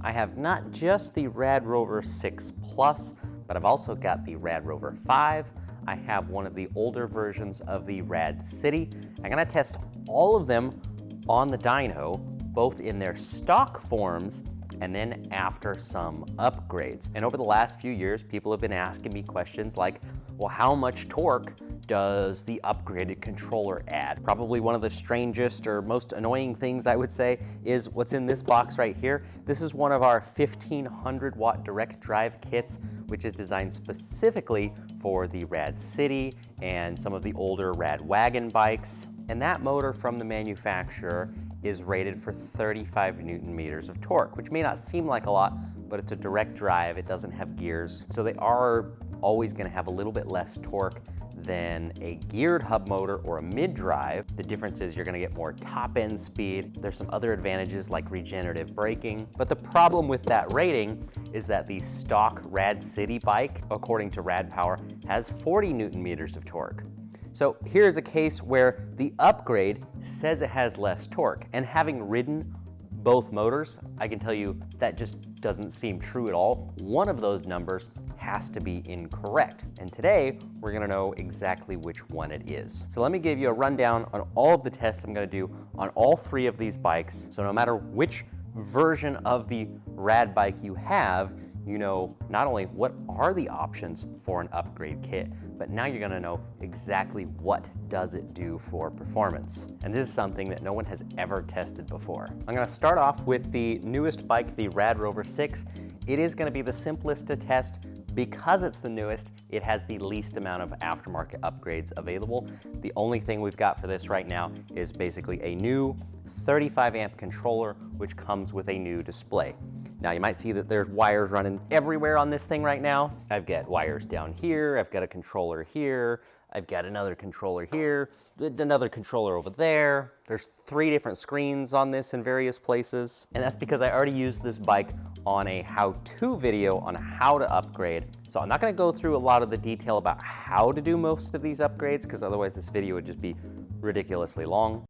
I have not just the Rad Rover 6 Plus, but I've also got the Rad Rover 5. I have one of the older versions of the Rad City. I'm gonna test all of them on the dyno, both in their stock forms and then after some upgrades. And over the last few years, people have been asking me questions like, well, how much torque does the upgraded controller add? Probably one of the strangest or most annoying things I would say is what's in this box right here. This is one of our 1500 watt direct drive kits, which is designed specifically for the Rad City and some of the older Rad Wagon bikes. And that motor from the manufacturer is rated for 35 Newton meters of torque, which may not seem like a lot, but it's a direct drive, it doesn't have gears. So they are always gonna have a little bit less torque than a geared hub motor or a mid-drive. The difference is you're gonna get more top-end speed. There's some other advantages like regenerative braking, but the problem with that rating is that the stock Rad City bike, according to Radpower, has 40 Newton meters of torque. So here's a case where the upgrade says it has less torque, and having ridden both motors, I can tell you that just doesn't seem true at all. One of those numbers has to be incorrect. And today, we're gonna know exactly which one it is. So let me give you a rundown on all of the tests I'm gonna do on all three of these bikes. So no matter which version of the Rad bike you have, you know not only what are the options for an upgrade kit, but now you're gonna know exactly what does it do for performance. And this is something that no one has ever tested before. I'm gonna start off with the newest bike, the Rad Rover 6. It is gonna be the simplest to test because it's the newest. It has the least amount of aftermarket upgrades available. The only thing we've got for this right now is basically a new 35 amp controller, which comes with a new display. Now you might see that there's wires running everywhere on this thing right now. I've got wires down here, I've got a controller here, I've got another controller here, another controller over there. There's 3 different screens on this in various places. And that's because I already used this bike on a how-to video on how to upgrade. So I'm not gonna go through a lot of the detail about how to do most of these upgrades, because otherwise this video would just be ridiculously long.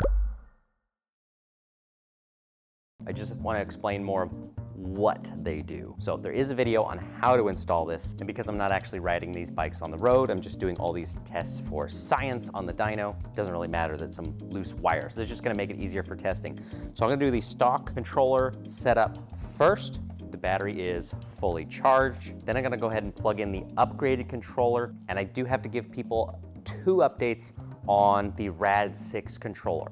I just want to explain more of what they do. So there is a video on how to install this, and because I'm not actually riding these bikes on the road, I'm just doing all these tests for science on the dyno. It doesn't really matter that some loose wires. They're just gonna make it easier for testing. So I'm gonna do the stock controller setup first. The battery is fully charged. Then I'm gonna go ahead and plug in the upgraded controller, and I do have to give people 2 updates on the Rad 6 controller.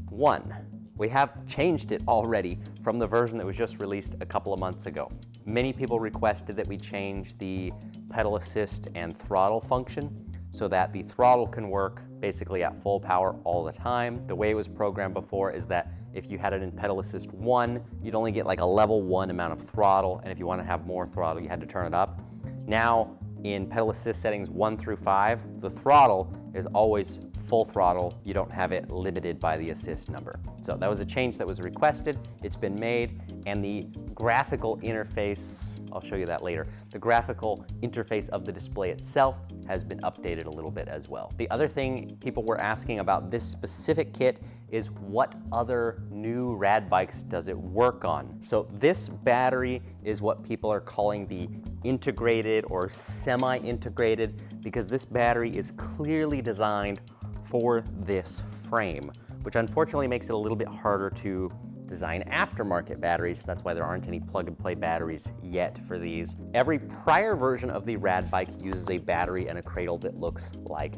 1, we have changed it already from the version that was just released a couple of months ago. Many people requested that we change the pedal assist and throttle function so that the throttle can work basically at full power all the time. The way it was programmed before is that if you had it in pedal assist 1, you'd only get like a level 1 amount of throttle, and if you want to have more throttle, you had to turn it up. Now, in pedal assist settings 1 through 5, the throttle is always full throttle. You don't have it limited by the assist number. So that was a change that was requested. It's been made, and the graphical interface, I'll show you that later. The graphical interface of the display itself has been updated a little bit as well. The other thing people were asking about this specific kit is what other new Rad bikes does it work on? So this battery is what people are calling the integrated or semi-integrated, because this battery is clearly designed for this frame, which unfortunately makes it a little bit harder to design aftermarket batteries. That's why there aren't any plug-and-play batteries yet for these. Every prior version of the Rad bike uses a battery and a cradle that looks like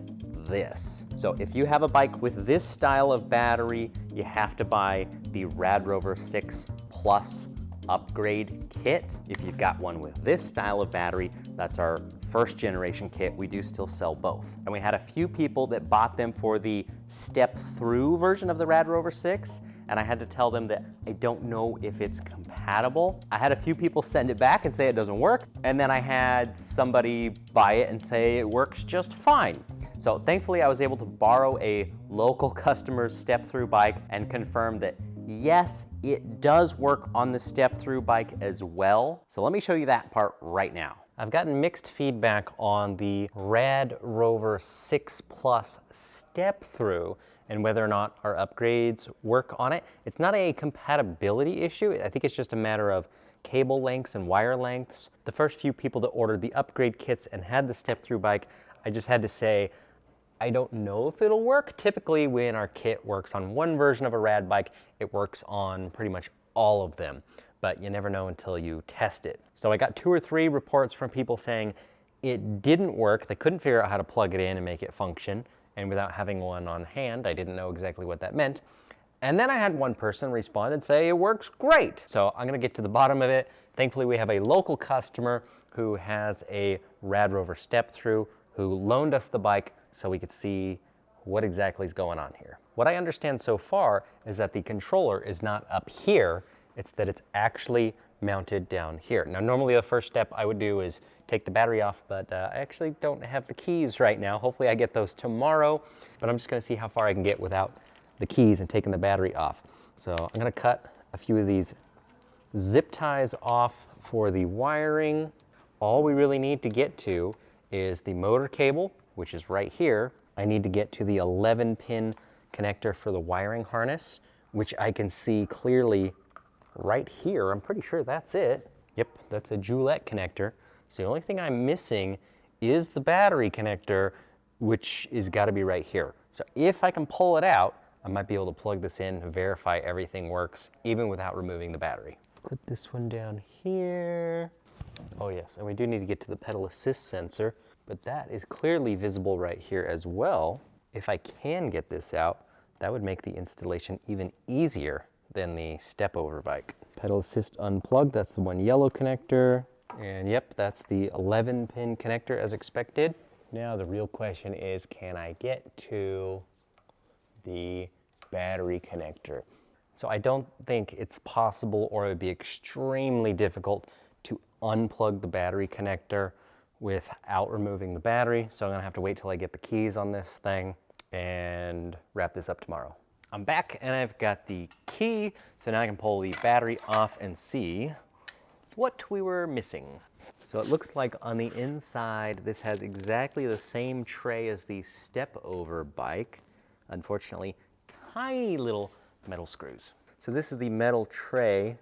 this. So if you have a bike with this style of battery, you have to buy the Rad Rover 6 Plus upgrade kit. If you've got one with this style of battery, that's our 1st generation kit. We do still sell both. And we had a few people that bought them for the step-through version of the Rad Rover 6, and I had to tell them that I don't know if it's compatible. I had a few people send it back and say it doesn't work, and then I had somebody buy it and say it works just fine. So thankfully I was able to borrow a local customer's step-through bike and confirm that yes, it does work on the step-through bike as well. So let me show you that part right now. I've gotten mixed feedback on the Rad Rover 6 Plus step-through and whether or not our upgrades work on it. It's not a compatibility issue. I think it's just a matter of cable lengths and wire lengths. The first few people that ordered the upgrade kits and had the step-through bike, I just had to say, I don't know if it'll work. Typically, when our kit works on one version of a rad bike, it works on pretty much all of them, but you never know until you test it. So I got 2 or 3 reports from people saying it didn't work. They couldn't figure out how to plug it in and make it function. And without having one on hand, I didn't know exactly what that meant. And then I had one person respond and say it works great. So I'm gonna get to the bottom of it. Thankfully, we have a local customer who has a Rad Rover step-through who loaned us the bike so we could see what exactly is going on here. What I understand so far is that the controller is not up here, it's that it's actually mounted down here. Now, normally the first step I would do is take the battery off, but I actually don't have the keys right now. Hopefully I get those tomorrow, but I'm just gonna see how far I can get without the keys and taking the battery off. So I'm gonna cut a few of these zip ties off for the wiring. All we really need to get to is the motor cable, which is right here. I need to get to the 11-pin connector for the wiring harness, which I can see clearly right here. I'm pretty sure that's it. Yep, that's a Joulette connector. So the only thing I'm missing is the battery connector, which is gotta be right here. So if I can pull it out, I might be able to plug this in and verify everything works, even without removing the battery. Put this one down here. Oh yes, and we do need to get to the pedal assist sensor, but that is clearly visible right here as well. If I can get this out, that would make the installation even easier than the step-over bike. Pedal assist unplugged, that's the one yellow connector. And yep, that's the 11-pin connector as expected. Now the real question is, can I get to the battery connector? So I don't think it's possible, or it would be extremely difficult to unplug the battery connector without removing the battery. So I'm gonna have to wait till I get the keys on this thing and wrap this up tomorrow. I'm back and I've got the key, so now I can pull the battery off and see what we were missing. So it looks like on the inside, this has exactly the same tray as the step-over bike. Unfortunately, tiny little metal screws. So this is the metal tray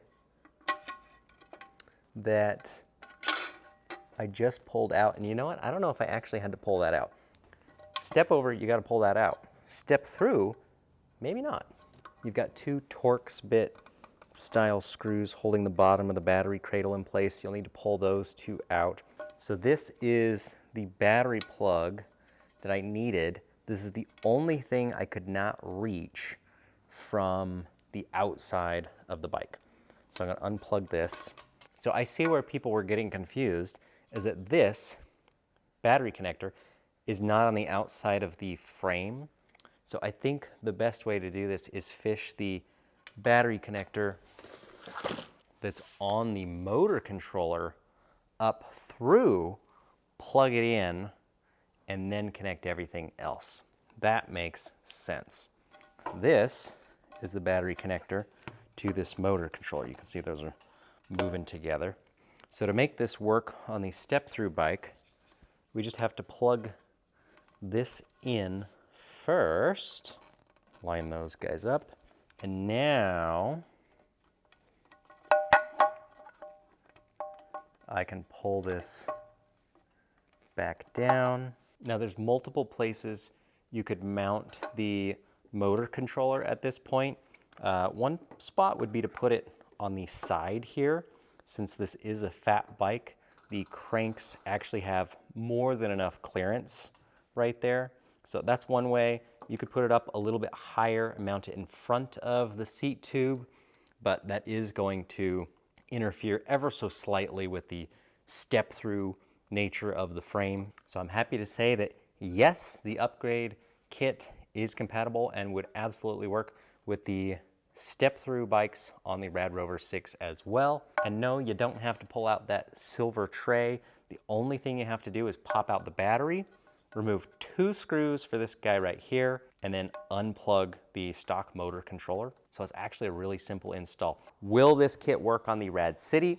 that I just pulled out. And you know what? I don't know if I actually had to pull that out. Step over, you gotta pull that out. Step through, maybe not. You've got 2 Torx bit style screws holding the bottom of the battery cradle in place. You'll need to pull those 2 out. So this is the battery plug that I needed. This is the only thing I could not reach from the outside of the bike. So I'm gonna unplug this. So I see where people were getting confused, is that this battery connector is not on the outside of the frame. So I think the best way to do this is fish the battery connector that's on the motor controller up through, plug it in, and then connect everything else. That makes sense. This is the battery connector to this motor controller. You can see those are moving together. So to make this work on the step-through bike, we just have to plug this in first, line those guys up, and now I can pull this back down. Now there's multiple places you could mount the motor controller at this point. One spot would be to put it on the side here. Since this is a fat bike, the cranks actually have more than enough clearance right there. So that's one way. You could put it up a little bit higher and mount it in front of the seat tube, but that is going to interfere ever so slightly with the step-through nature of the frame. So I'm happy to say that yes, the upgrade kit is compatible and would absolutely work with the step-through bikes on the Rad Rover 6 as well. And no, you don't have to pull out that silver tray. The only thing you have to do is pop out the battery, remove 2 screws for this guy right here, and then unplug the stock motor controller. So it's actually a really simple install. Will this kit work on the Rad City?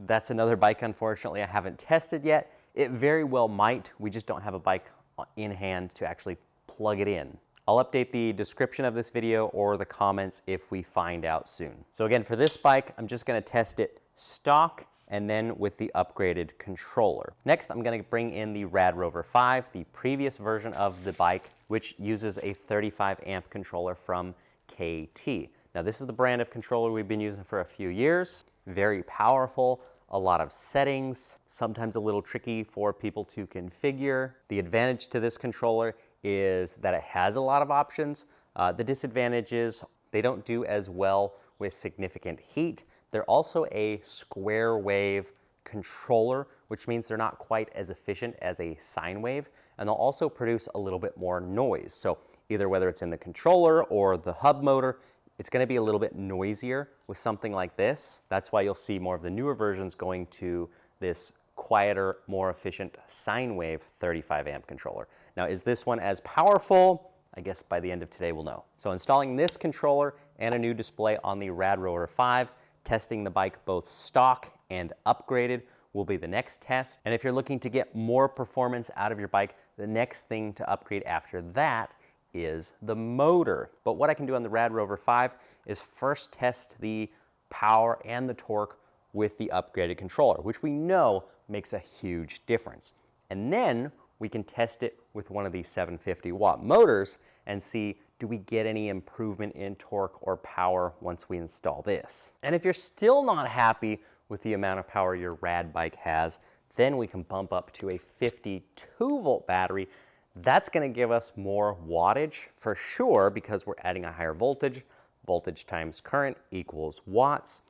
That's another bike, unfortunately, I haven't tested yet. It very well might. We just don't have a bike in hand to actually plug it in. I'll update the description of this video or the comments if we find out soon. So again, for this bike, I'm just gonna test it stock, and then with the upgraded controller. Next, I'm gonna bring in the Rad Rover 5, the previous version of the bike, which uses a 35 amp controller from KT. Now, this is the brand of controller we've been using for a few years. Very powerful, a lot of settings, sometimes a little tricky for people to configure. The advantage to this controller is that it has a lot of options. The disadvantage is they don't do as well with significant heat. They're also a square wave controller, which means they're not quite as efficient as a sine wave, and they'll also produce a little bit more noise. So either whether it's in the controller or the hub motor, it's gonna be a little bit noisier with something like this. That's why you'll see more of the newer versions going to this quieter, more efficient sine wave 35 amp controller. Now, is this one as powerful? I guess by the end of today we'll know. So installing this controller and a new display on the Rad Rover 5, testing the bike both stock and upgraded will be the next test. And if you're looking to get more performance out of your bike, the next thing to upgrade after that is the motor. But what I can do on the Rad Rover 5 is first test the power and the torque with the upgraded controller, which we know makes a huge difference. And then we can test it with one of these 750 watt motors and see, do we get any improvement in torque or power once we install this? And if you're still not happy with the amount of power your Rad bike has, then we can bump up to a 52 volt battery. That's gonna give us more wattage for sure because we're adding a higher voltage. Voltage times current equals watts.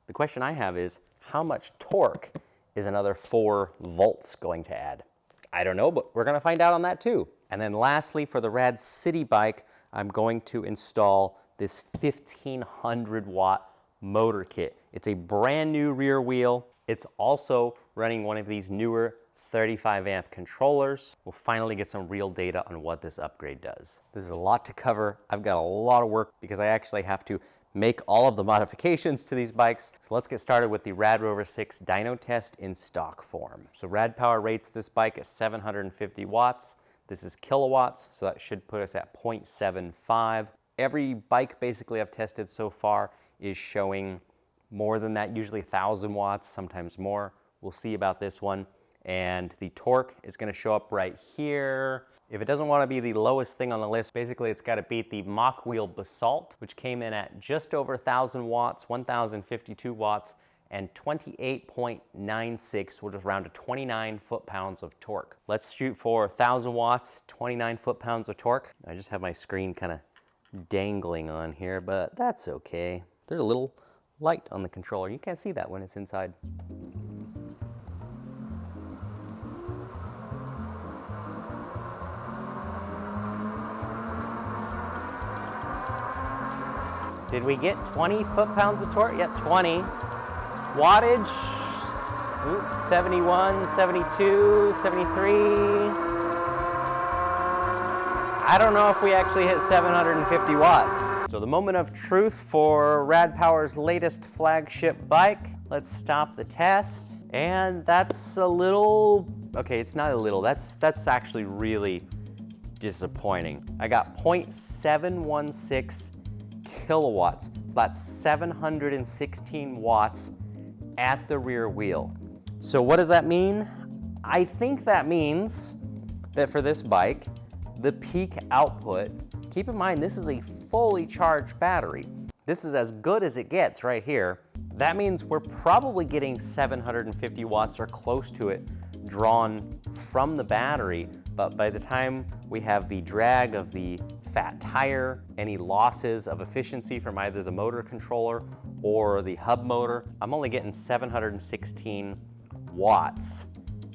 The question I have is, how much torque is another 4 volts going to add? I don't know, but we're gonna find out on that too. And then lastly, for the Rad City bike, I'm going to install this 1500 watt motor kit. It's a brand new rear wheel. It's also running one of these newer 35 amp controllers. We'll finally get some real data on what this upgrade does. This is a lot to cover. I've got a lot of work because I actually have to make all of the modifications to these bikes. So let's get started with the Rad Rover 6 dyno test in stock form. So Radpower rates this bike at 750 watts. This is kilowatts, so that should put us at 0.75. Every bike basically I've tested so far is showing more than that, usually 1,000 watts, sometimes more. We'll see about this one. And the torque is gonna show up right here. If it doesn't wanna be the lowest thing on the list, basically it's gotta beat the Mach Wheel Basalt, which came in at just over 1,000 watts, 1,052 watts, and 28.96, which is around to 29 foot-pounds of torque. Let's shoot for 1,000 watts, 29 foot-pounds of torque. I just have my screen kind of dangling on here, but that's okay. There's a little light on the controller. You can't see that when it's inside. Did we get 20 foot-pounds of torque? Yep, 20. Wattage, 71, 72, 73. I don't know if we actually hit 750 watts. So the moment of truth for Radpower's latest flagship bike. Let's stop the test. And that's a little, okay, it's not a little, that's actually really disappointing. I got 0.716 kilowatts. So that's 716 watts at the rear wheel. So what does that mean? I think that means that for this bike, the peak output, keep in mind this is a fully charged battery. This is as good as it gets right here. That means we're probably getting 750 watts or close to it drawn from the battery, but by the time we have the drag of the fat tire, any losses of efficiency from either the motor controller or the hub motor, I'm only getting 716 watts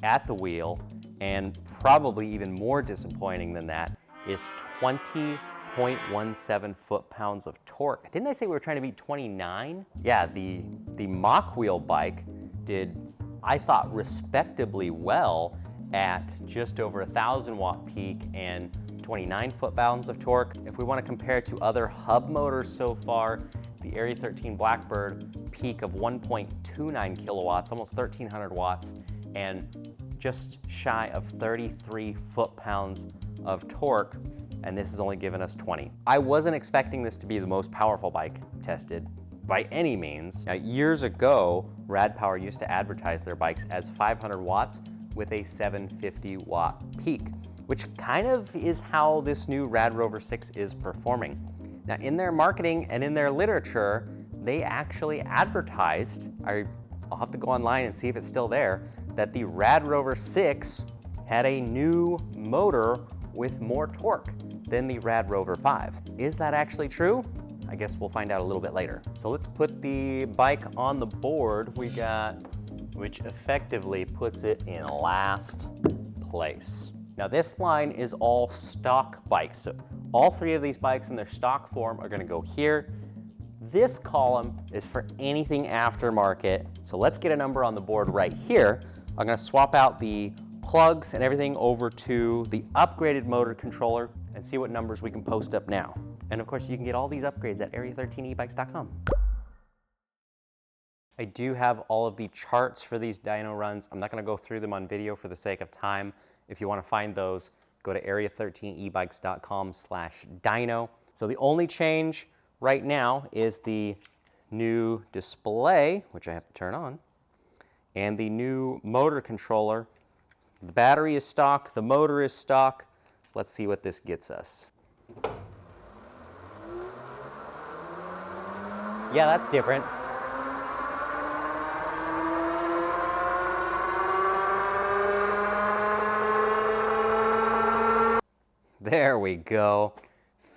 at the wheel, and probably even more disappointing than that is 20.17 foot-pounds of torque. Didn't I say we were trying to beat 29? Yeah, the Mach Wheel bike did, I thought, respectably well at just over 1,000 watt peak and 29 foot-pounds of torque. If we want to compare it to other hub motors so far, the Area 13 Blackbird peak of 1.29 kilowatts, almost 1,300 watts, and just shy of 33 foot-pounds of torque, and this has only given us 20. I wasn't expecting this to be the most powerful bike tested. by any means. Now, years ago, Radpower used to advertise their bikes as 500 watts with a 750 watt peak, which kind of is how this new Rad Rover 6 is performing. Now, in their marketing and in their literature, they actually advertised, I'll have to go online and see if it's still there, that the Rad Rover 6 had a new motor with more torque than the Rad Rover 5. Is that actually true? I guess we'll find out a little bit later. So let's put the bike on the board we got, which effectively puts it in last place. Now this line is all stock bikes. So all three of these bikes in their stock form are gonna go here. This column is for anything aftermarket. So let's get a number on the board right here. I'm gonna swap out the plugs and everything over to the upgraded motor controller and see what numbers we can post up now. And of course, you can get all these upgrades at area13ebikes.com. I do have all of the charts for these dyno runs. I'm not gonna go through them on video for the sake of time. If you wanna find those, go to area13ebikes.com/dyno. So the only change right now is the new display, which I have to turn on, and the new motor controller. The battery is stock, the motor is stock. Let's see what this gets us. Yeah, that's different. There we go.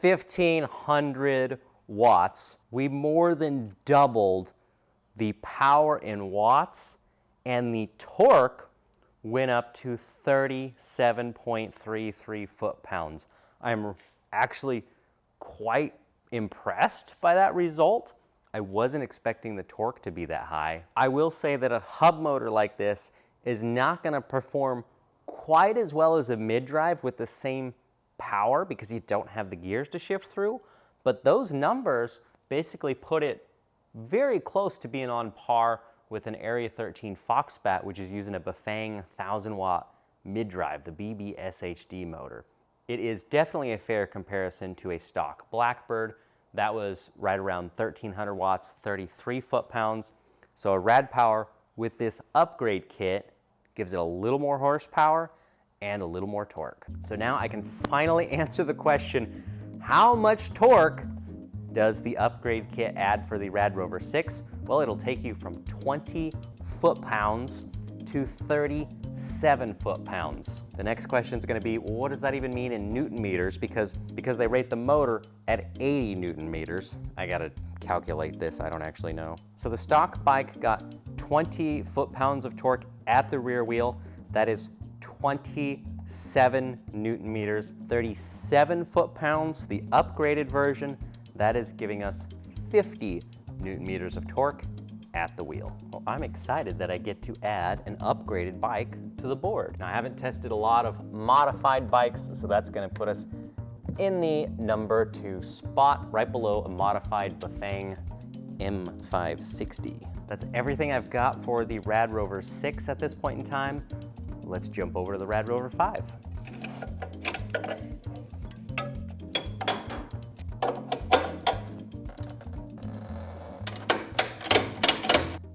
1,500 watts. We more than doubled the power in watts, and the torque went up to 37.33 foot-pounds. I'm actually quite impressed by that result. I wasn't expecting the torque to be that high. I will say that a hub motor like this is not gonna perform quite as well as a mid-drive with the same power because you don't have the gears to shift through, but those numbers basically put it very close to being on par with an Area 13 Foxbat, which is using a Bafang 1000-watt mid-drive, the BBSHD motor. It is definitely a fair comparison to a stock Blackbird. That was right around 1,300 watts, 33 foot-pounds. So a Radpower with this upgrade kit gives it a little more horsepower and a little more torque. So now I can finally answer the question, how much torque does the upgrade kit add for the Rad Rover 6? Well, it'll take you from 20 foot-pounds to 37 foot-pounds. The next question is going to be, well, what does that even mean in Newton meters? Because they rate the motor at 80 Newton meters. I gotta calculate this, I don't actually know. So the stock bike got 20 foot-pounds of torque at the rear wheel. That is 27 Newton meters, 37 foot-pounds. The upgraded version, that is giving us 50 Newton meters of torque at the wheel. Well, I'm excited that I get to add an upgraded bike to the board. Now, I haven't tested a lot of modified bikes, so that's gonna put us in the number 2 spot, right below a modified Bafang M560. That's everything I've got for the Rad Rover 6 at this point in time. Let's jump over to the Rad Rover 5.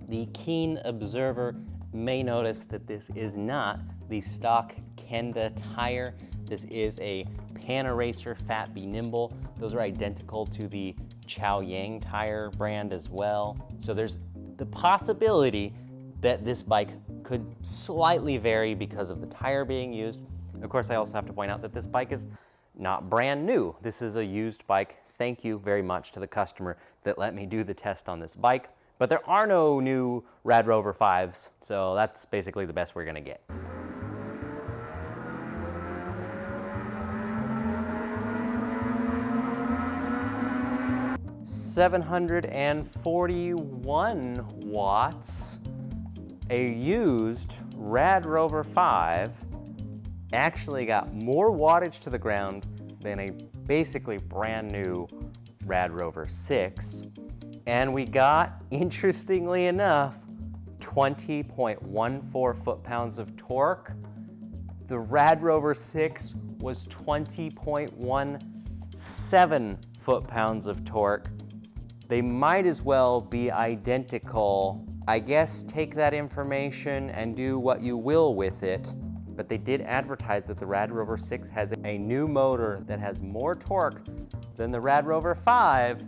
The keen observer may notice that this is not the stock Kenda tire. This is a Pan-Eraser Fat Be Nimble. Those are identical to the Chow Yang tire brand as well. So there's the possibility that this bike could slightly vary because of the tire being used. Of course, I also have to point out that this bike is not brand new. This is a used bike. Thank you very much to the customer that let me do the test on this bike. But there are no new Rad Rover 5s, so that's basically the best we're gonna get. $741 watts. A used Rad Rover 5 actually got more wattage to the ground than a basically brand new Rad Rover 6. And we got, interestingly enough, 20.14 foot-pounds of torque. The Rad Rover 6 was 20.17 foot-pounds of torque. they might as well be identical. I guess take that information and do what you will with it. But they did advertise that the Rad Rover 6 has a new motor that has more torque than the Rad Rover 5.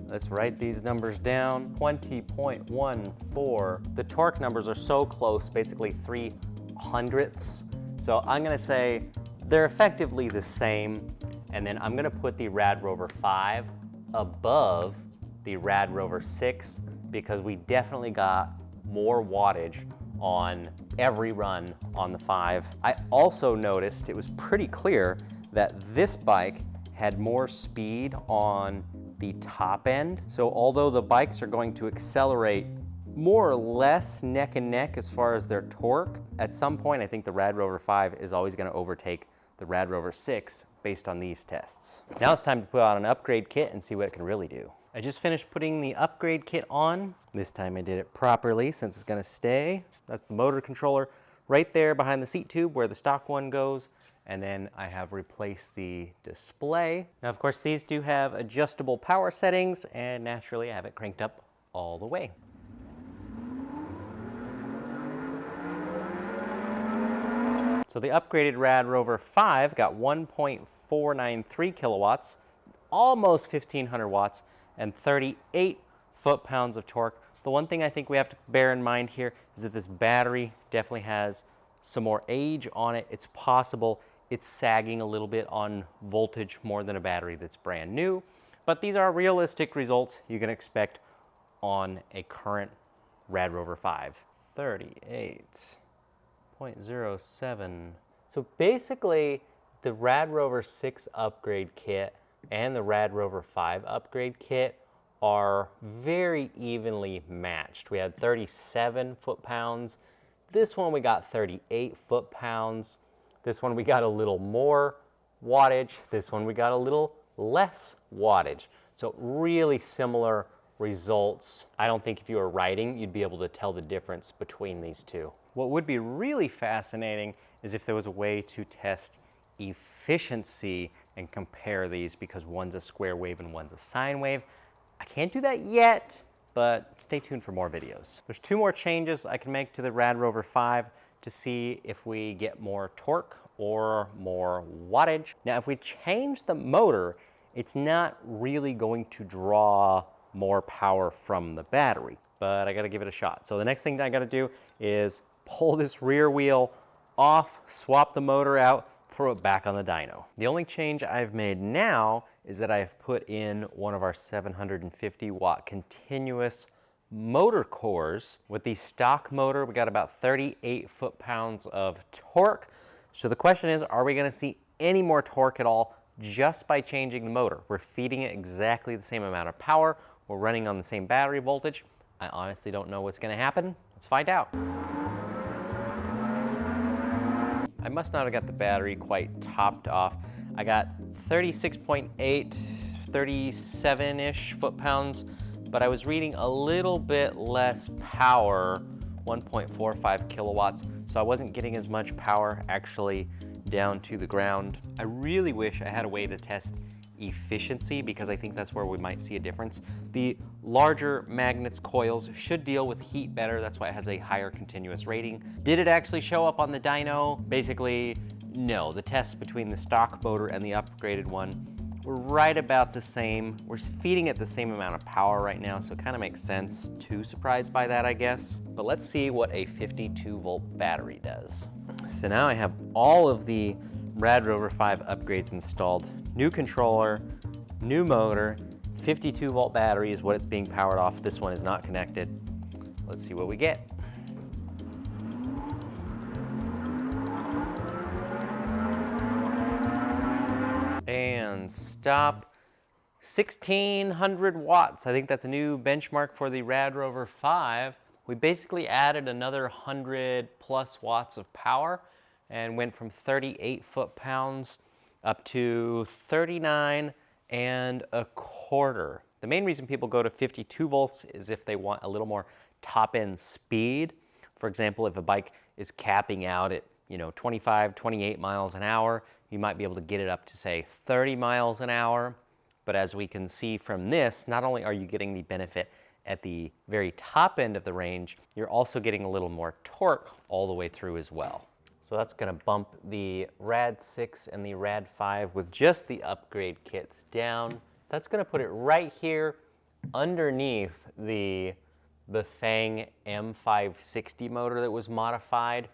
Let's write these numbers down. 20.14. The torque numbers are so close, basically 3/100ths. So I'm gonna say they're effectively the same. And then I'm gonna put the Rad Rover 5 above the Rad Rover 6 because we definitely got more wattage on every run on the 5. I also noticed it was pretty clear that this bike had more speed on the top end. So although the bikes are going to accelerate more or less neck and neck as far as their torque, at some point I think the Rad Rover 5 is always going to overtake the Rad Rover 6 based on these tests. Now it's time to put on an upgrade kit and see what it can really do. I just finished putting the upgrade kit on. This time I did it properly since it's going to stay. That's the motor controller right there behind the seat tube where the stock one goes. And then I have replaced the display. Now, of course, these do have adjustable power settings, and naturally I have it cranked up all the way. So the upgraded Rad Rover 5 got 1.493 kilowatts, almost 1,500 watts, and 38 foot-pounds of torque. The one thing I think we have to bear in mind here is that this battery definitely has some more age on it. It's possible it's sagging a little bit on voltage more than a battery that's brand new, but these are realistic results you can expect on a current Rad Rover 5. 38.07. So basically, the Rad Rover 6 upgrade kit and the Rad Rover 5 upgrade kit are very evenly matched. We had 37 foot-pounds. This one we got 38 foot-pounds. This one we got a little more wattage. This one we got a little less wattage. So really similar results. I don't think if you were riding, you'd be able to tell the difference between these two. What would be really fascinating is if there was a way to test efficiency and compare these because one's a square wave and one's a sine wave. I can't do that yet, but stay tuned for more videos. There's two more changes I can make to the Rad Rover 5 to see if we get more torque or more wattage. Now, if we change the motor, it's not really going to draw more power from the battery, but I gotta give it a shot. So the next thing I gotta do is pull this rear wheel off, swap the motor out, throw it back on the dyno. The only change I've made now is that I've put in one of our 750 watt continuous motor cores. With the stock motor, we got about 38 foot-pounds of torque. So the question is, are we gonna see any more torque at all just by changing the motor? We're feeding it exactly the same amount of power. We're running on the same battery voltage. I honestly don't know what's gonna happen. Let's find out. I must not have got the battery quite topped off. I got 36.8, 37-ish foot-pounds, but I was reading a little bit less power, 1.45 kilowatts, so I wasn't getting as much power actually down to the ground. I really wish I had a way to test efficiency because I think that's where we might see a difference. The larger magnets coils should deal with heat better. That's why it has a higher continuous rating. Did it actually show up on the dyno? Basically, no. The tests between the stock motor and the upgraded one were right about the same. We're feeding it the same amount of power right now, so it kind of makes sense. Too surprised by that, I guess. But let's see what a 52 volt battery does. So now I have all of the Rad Rover 5 upgrades installed. New controller, new motor, 52 volt battery is what it's being powered off. This one is not connected. Let's see what we get. And stop. 1,600 watts. I think that's a new benchmark for the Rad Rover 5. We basically added another 100 plus watts of power and went from 38 foot-pounds up to 39 and a quarter. The main reason people go to 52 volts is if they want a little more top-end speed. For example, if a bike is capping out at 25, 28 miles an hour, you might be able to get it up to, say, 30 miles an hour. But as we can see from this, not only are you getting the benefit at the very top end of the range, you're also getting a little more torque all the way through as well. So that's gonna bump the Rad 6 and the Rad 5 with just the upgrade kits down. That's gonna put it right here underneath the Bafang M560 motor that was modified.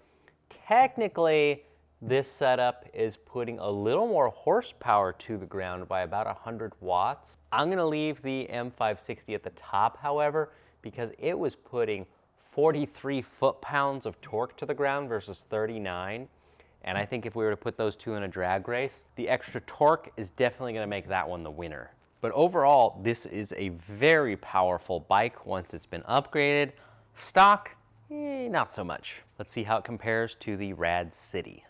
Technically, this setup is putting a little more horsepower to the ground by about 100 watts. I'm gonna leave the M560 at the top, however, because it was putting 43 foot-pounds of torque to the ground versus 39. And I think if we were to put those two in a drag race, the extra torque is definitely gonna make that one the winner. But overall, this is a very powerful bike once it's been upgraded. Stock, not so much. Let's see how it compares to the Rad City.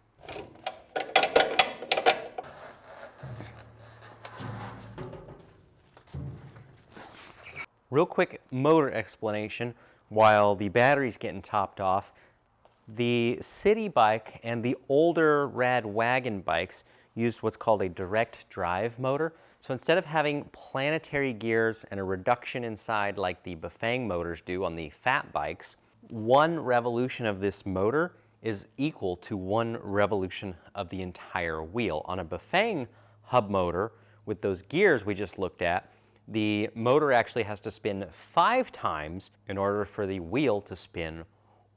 Real quick motor explanation while the battery's getting topped off. The city bike and the older Rad wagon bikes used what's called a direct drive motor. So instead of having planetary gears and a reduction inside like the Bafang motors do on the fat bikes, one revolution of this motor is equal to one revolution of the entire wheel. On a Bafang hub motor with those gears we just looked at, the motor actually has to spin 5 times in order for the wheel to spin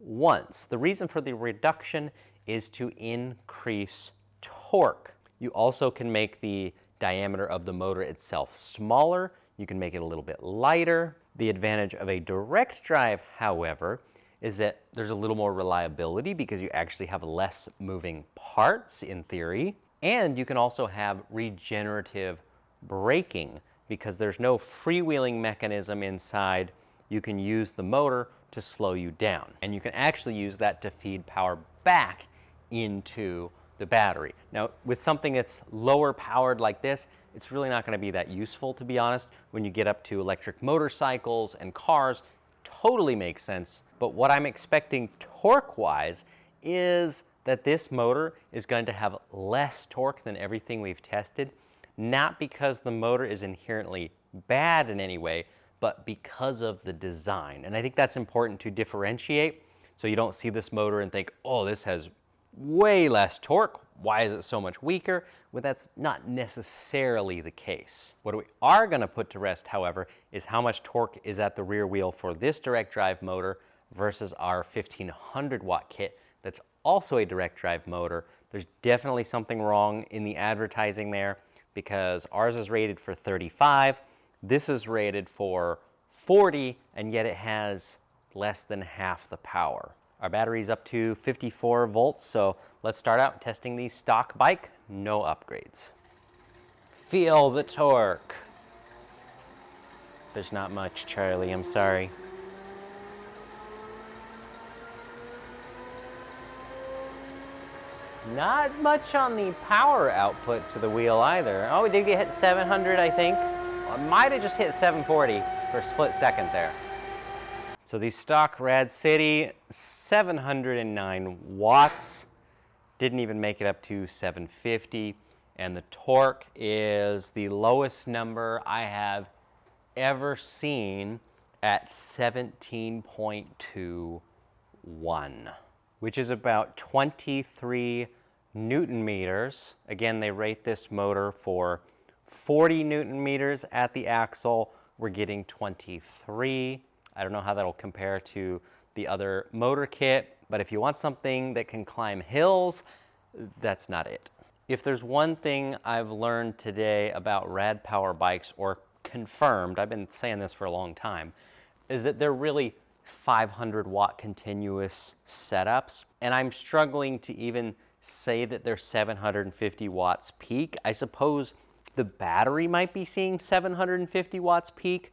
once. The reason for the reduction is to increase torque. You also can make the diameter of the motor itself smaller. You can make it a little bit lighter. The advantage of a direct drive, however, is that there's a little more reliability because you actually have less moving parts in theory. And you can also have regenerative braking because there's no freewheeling mechanism inside. You can use the motor to slow you down. And you can actually use that to feed power back into the battery. Now, with something that's lower powered like this, it's really not gonna be that useful, to be honest. When you get up to electric motorcycles and cars, totally makes sense. But what I'm expecting torque-wise is that this motor is going to have less torque than everything we've tested, not because the motor is inherently bad in any way, but because of the design. And I think that's important to differentiate so you don't see this motor and think, oh, this has way less torque. Why is it so much weaker? Well, that's not necessarily the case. What we are gonna put to rest, however, is how much torque is at the rear wheel for this direct drive motor versus our 1500 watt kit that's also a direct drive motor. There's definitely something wrong in the advertising there because ours is rated for 35, this is rated for 40, and yet it has less than half the power. Our battery's up to 54 volts, so let's start out testing the stock bike, no upgrades. Feel the torque. There's not much, Charlie, I'm sorry. Not much on the power output to the wheel either. Oh, we did get hit 700, I think. I might have just hit 740 for a split second there. So the stock Rad City, 709 watts. Didn't even make it up to 750. And the torque is the lowest number I have ever seen at 17.21, which is about 23 Newton meters. Again, they rate this motor for 40 Newton meters at the axle. We're getting 23. I don't know how that'll compare to the other motor kit, but if you want something that can climb hills, that's not it. If there's one thing I've learned today about Radpower bikes, or confirmed, I've been saying this for a long time, is that they're really 500 watt continuous setups, and I'm struggling to even say that they're 750 watts peak. I suppose the battery might be seeing 750 watts peak,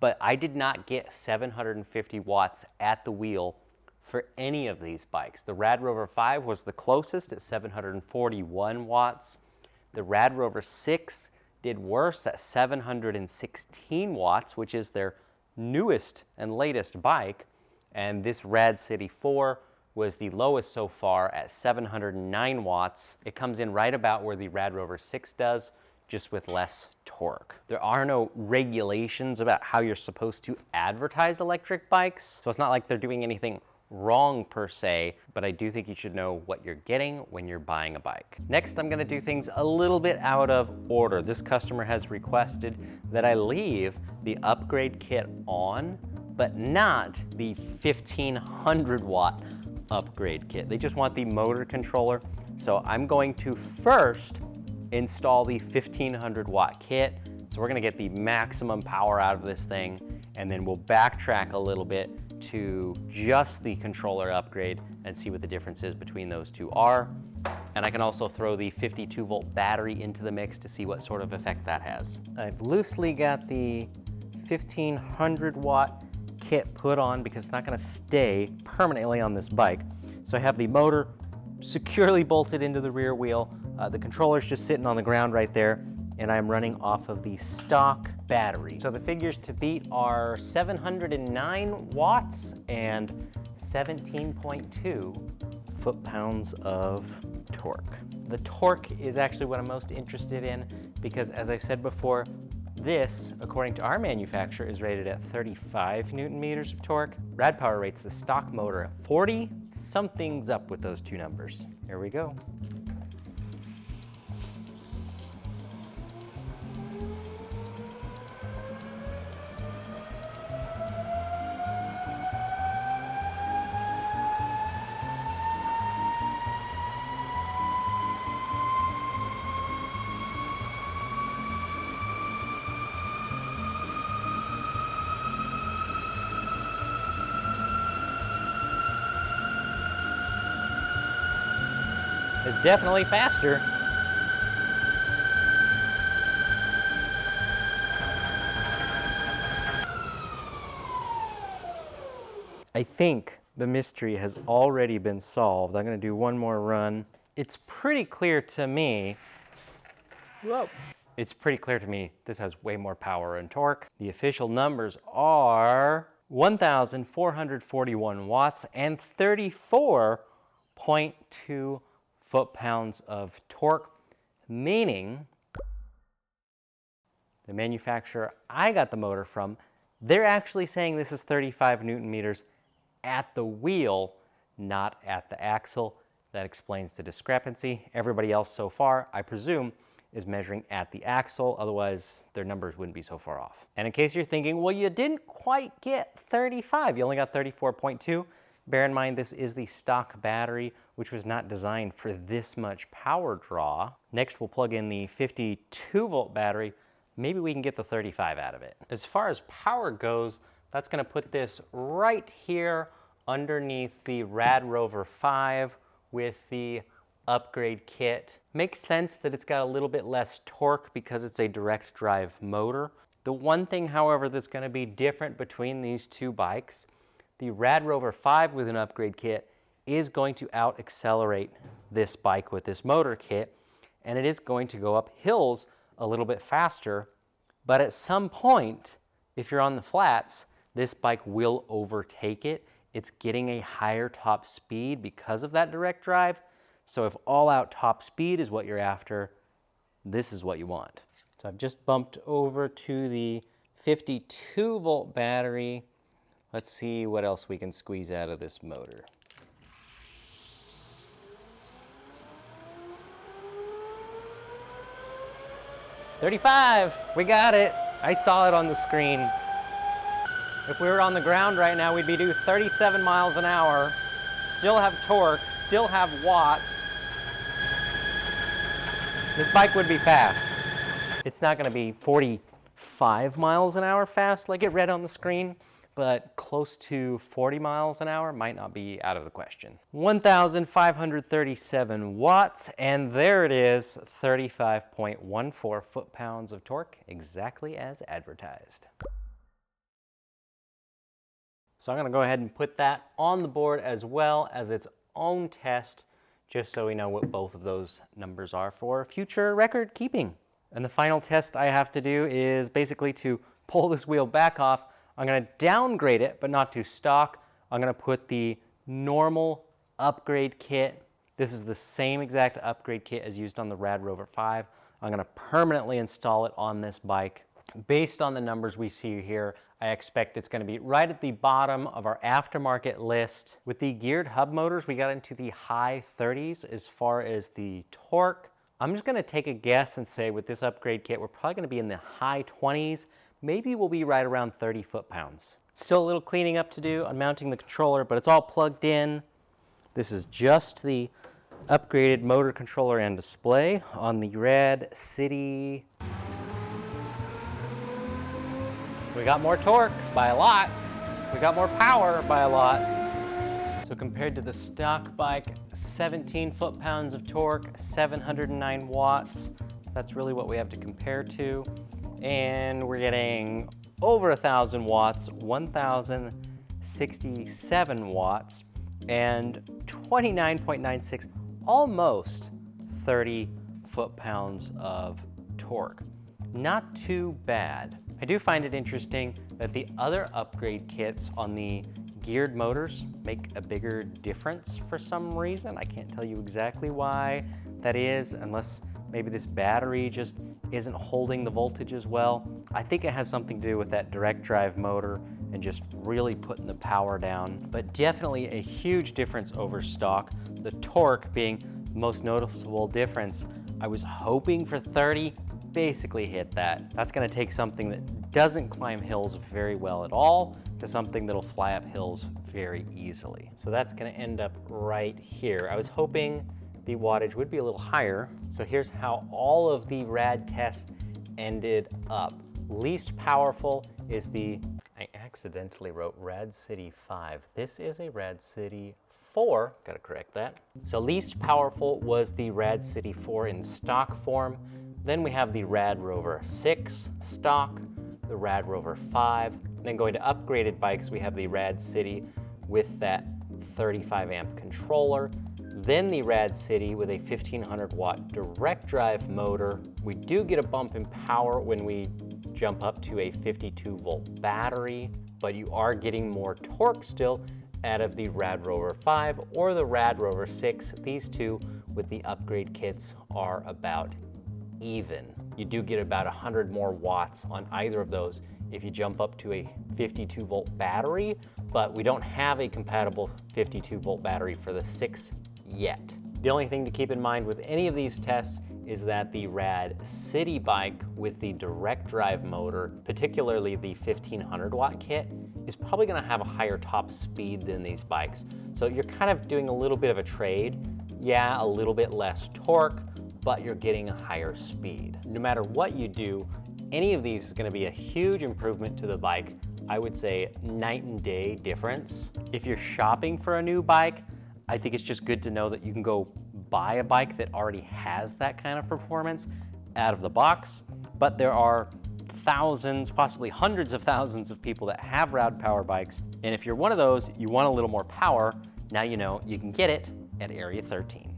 but I did not get 750 watts at the wheel for any of these bikes. The Rad Rover 5 was the closest at 741 watts. The Rad Rover 6 did worse at 716 watts, which is their newest and latest bike. And this Rad City 4 was the lowest so far at 709 watts. It comes in right about where the Rad Rover 6 does, just with less torque. There are no regulations about how you're supposed to advertise electric bikes, so it's not like they're doing anything wrong per se, but I do think you should know what you're getting when you're buying a bike. Next, I'm gonna do things a little bit out of order. This customer has requested that I leave the upgrade kit on, but not the 1500 watt upgrade kit. They just want the motor controller. So I'm going to first install the 1500 watt kit. So we're gonna get the maximum power out of this thing, and then we'll backtrack a little bit to just the controller upgrade and see what the differences between those two are. And I can also throw the 52 volt battery into the mix to see what sort of effect that has. I've loosely got the 1500 watt kit put on because it's not gonna stay permanently on this bike. So I have the motor securely bolted into the rear wheel. The controller's just sitting on the ground right there, and I'm running off of the stock battery. So the figures to beat are 709 watts and 17.2 foot-pounds of torque. The torque is actually what I'm most interested in because, as I said before, this, according to our manufacturer, is rated at 35 Newton meters of torque. Radpower rates the stock motor at 40. Something's up with those two numbers. Here we go. It's definitely faster. I think the mystery has already been solved. I'm gonna do one more run. It's pretty clear to me, It's pretty clear to me this has way more power and torque. The official numbers are 1,441 watts and 34.2 foot-pounds of torque, meaning the manufacturer I got the motor from, they're actually saying this is 35 Newton meters at the wheel, not at the axle. That explains the discrepancy. Everybody else so far, I presume, is measuring at the axle, otherwise their numbers wouldn't be so far off. And in case you're thinking, well, you didn't quite get 35, you only got 34.2, bear in mind this is the stock battery, which was not designed for this much power draw. Next, we'll plug in the 52 volt battery. Maybe we can get the 35 out of it. As far as power goes, that's gonna put this right here underneath the Rad Rover 5 with the upgrade kit. Makes sense that it's got a little bit less torque because it's a direct drive motor. The one thing, however, that's gonna be different between these two bikes, the Rad Rover 5 with an upgrade kit is going to out-accelerate this bike with this motor kit, and it is going to go up hills a little bit faster, but at some point, if you're on the flats, this bike will overtake it. It's getting a higher top speed because of that direct drive, so if all-out top speed is what you're after, this is what you want. So I've just bumped over to the 52 volt battery. Let's see what else we can squeeze out of this motor. $35, we got it. I saw it on the screen. If we were on the ground right now, we'd be doing 37 miles an hour, still have torque, still have watts. This bike would be fast. It's not gonna be 45 miles an hour fast like it read on the screen, but close to 40 miles an hour might not be out of the question. 1,537 watts, and there it is, 35.14 foot-pounds of torque, exactly as advertised. So I'm gonna go ahead and put that on the board as well as its own test, just so we know what both of those numbers are for future record keeping. And the final test I have to do is basically to pull this wheel back off. I'm gonna downgrade it, but not to stock. I'm gonna put the normal upgrade kit. This is the same exact upgrade kit as used on the Rad Rover 5. I'm gonna permanently install it on this bike. Based on the numbers we see here, I expect it's gonna be right at the bottom of our aftermarket list. With the geared hub motors, we got into the high 30s as far as the torque. I'm just gonna take a guess and say with this upgrade kit, we're probably gonna be in the high 20s. Maybe we'll be right around 30 foot-pounds. Still a little cleaning up to do on mounting the controller, but it's all plugged in. This is just the upgraded motor controller and display on the Rad City. We got more torque by a lot. We got more power by a lot. So compared to the stock bike, 17 foot-pounds of torque, 709 watts. That's really what we have to compare to. And we're getting over 1,000 watts, 1,067 watts, and 29.96, almost 30 foot-pounds of torque. Not too bad. I do find it interesting that the other upgrade kits on the geared motors make a bigger difference for some reason. I can't tell you exactly why that is, unless maybe this battery just isn't holding the voltage as well. I think it has something to do with that direct drive motor and just really putting the power down, but definitely a huge difference over stock. The torque being the most noticeable difference. I was hoping for 30, basically hit that. That's gonna take something that doesn't climb hills very well at all to something that'll fly up hills very easily. So that's gonna end up right here. I was hoping the wattage would be a little higher. So here's how all of the Rad tests ended up. Least powerful is the, I accidentally wrote Rad City 5. This is a Rad City 4, gotta correct that. So least powerful was the Rad City 4 in stock form. Then we have the Rad Rover 6 stock, the Rad Rover 5. Then going to upgraded bikes, we have the Rad City with that 35 amp controller. Then the Rad City with a 1500 watt direct drive motor. We do get a bump in power when we jump up to a 52 volt battery, but you are getting more torque still out of the Rad Rover 5 or the Rad Rover 6. These two with the upgrade kits are about even. You do get about 100 more watts on either of those if you jump up to a 52 volt battery, but we don't have a compatible 52 volt battery for the 6 yet. The only thing to keep in mind with any of these tests is that the Rad City bike with the direct drive motor, particularly the 1500 watt kit, is probably gonna have a higher top speed than these bikes. So you're kind of doing a little bit of a trade. Yeah, a little bit less torque, but you're getting a higher speed. No matter what you do, any of these is gonna be a huge improvement to the bike. I would say night and day difference. If you're shopping for a new bike, I think it's just good to know that you can go buy a bike that already has that kind of performance out of the box, but there are thousands, possibly hundreds of thousands of people that have Radpower bikes, and if you're one of those, you want a little more power, now you know you can get it at Area 13.